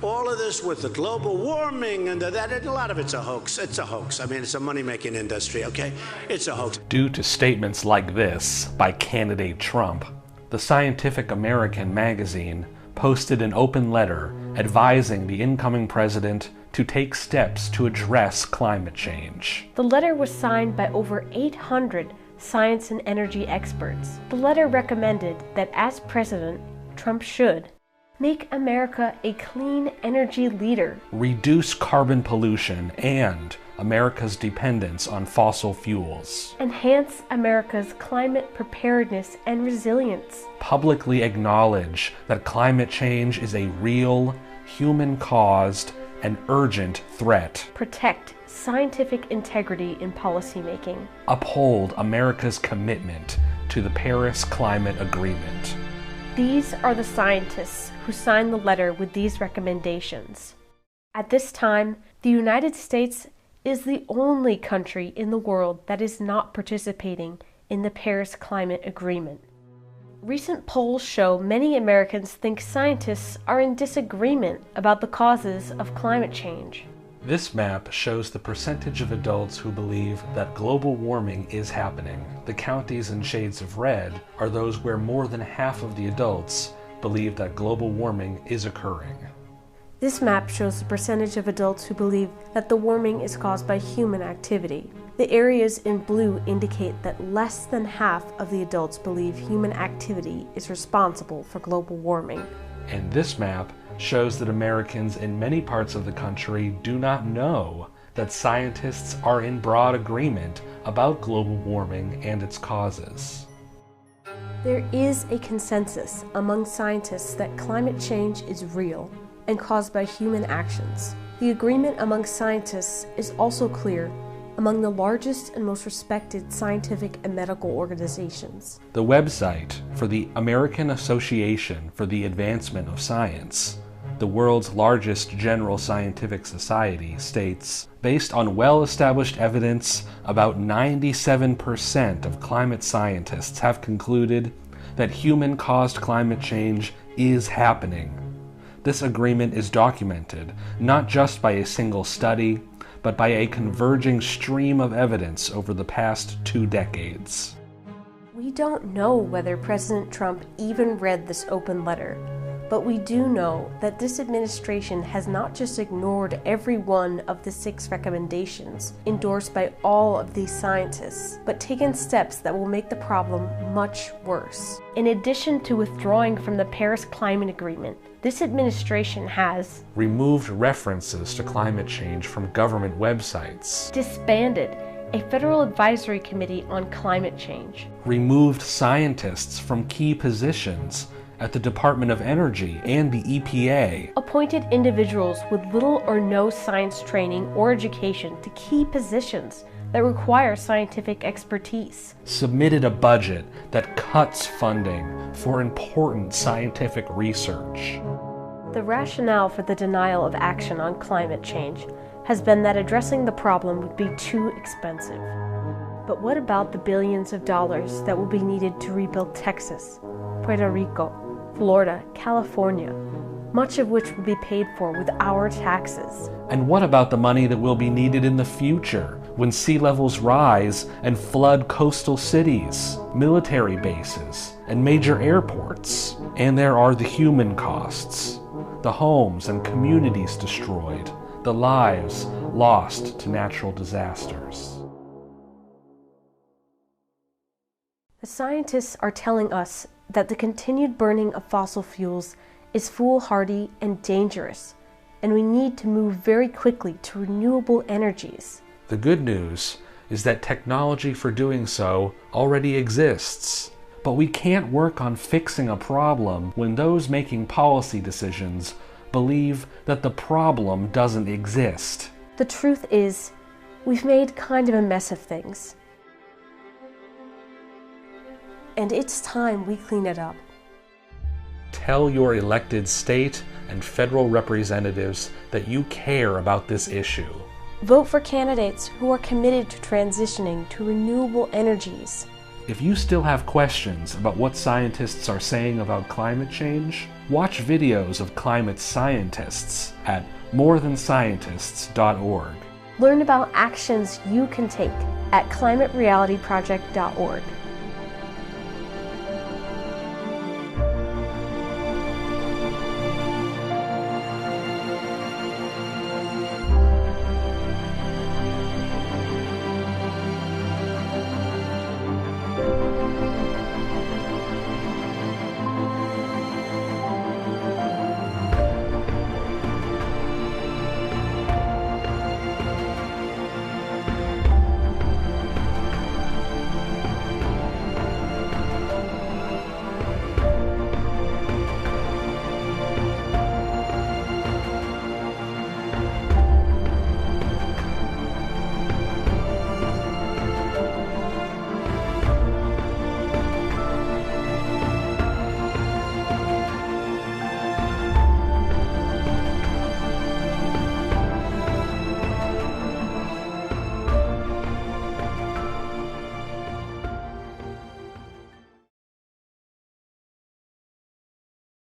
All of this with the global warming and that, a lot of it's a hoax. It's a hoax. I mean, it's a money-making industry, okay? It's a hoax. Due to statements like this by candidate Trump, the Scientific American magazine posted an open letter advising the incoming president to take steps to address climate change. The letter was signed by over 800 science and energy experts. The letter recommended that as president, Trump should make America a clean energy leader, reduce carbon pollution and America's dependence on fossil fuels, enhance America's climate preparedness and resilience, publicly acknowledge that climate change is a real, human-caused, and urgent threat, protect scientific integrity in policymaking, uphold America's commitment to the Paris Climate Agreement. These are the scientists who signed the letter with these recommendations. At this time, the United States is the only country in the world that is not participating in the Paris Climate Agreement. Recent polls show many Americans think scientists are in disagreement about the causes of climate change. This map shows the percentage of adults who believe that global warming is happening. The counties in shades of red are those where more than half of the adults believe that global warming is occurring. This map shows the percentage of adults who believe that the warming is caused by human activity. The areas in blue indicate that less than half of the adults believe human activity is responsible for global warming. And this map shows that Americans in many parts of the country do not know that scientists are in broad agreement about global warming and its causes. There is a consensus among scientists that climate change is real and caused by human actions. The agreement among scientists is also clear among the largest and most respected scientific and medical organizations. The website for the American Association for the Advancement of Science, the world's largest general scientific society, states, based on well-established evidence, about 97% of climate scientists have concluded that human-caused climate change is happening. This agreement is documented not just by a single study, but by a converging stream of evidence over the past 2 decades. We don't know whether President Trump even read this open letter, but we do know that this administration has not just ignored every one of the 6 recommendations endorsed by all of these scientists, but taken steps that will make the problem much worse. In addition to withdrawing from the Paris Climate Agreement, this administration has removed references to climate change from government websites, disbanded a federal advisory committee on climate change, removed scientists from key positions at the Department of Energy and the EPA, appointed individuals with little or no science training or education to key positions that require scientific expertise, submitted a budget that cuts funding for important scientific research. The rationale for the denial of action on climate change has been that addressing the problem would be too expensive. But what about the billions of dollars that will be needed to rebuild Texas, Puerto Rico, Florida, California, much of which will be paid for with our taxes? And what about the money that will be needed in the future when sea levels rise and flood coastal cities, military bases, and major airports? And there are the human costs, the homes and communities destroyed, the lives lost to natural disasters. The scientists are telling us that the continued burning of fossil fuels is foolhardy and dangerous, and we need to move very quickly to renewable energies. The good news is that technology for doing so already exists, but we can't work on fixing a problem when those making policy decisions believe that the problem doesn't exist. The truth is, we've made kind of a mess of things. And it's time we clean it up. Tell your elected state and federal representatives that you care about this issue. Vote for candidates who are committed to transitioning to renewable energies. If you still have questions about what scientists are saying about climate change, Watch videos of climate scientists at morethanscientists.org. Learn about actions you can take at climaterealityproject.org.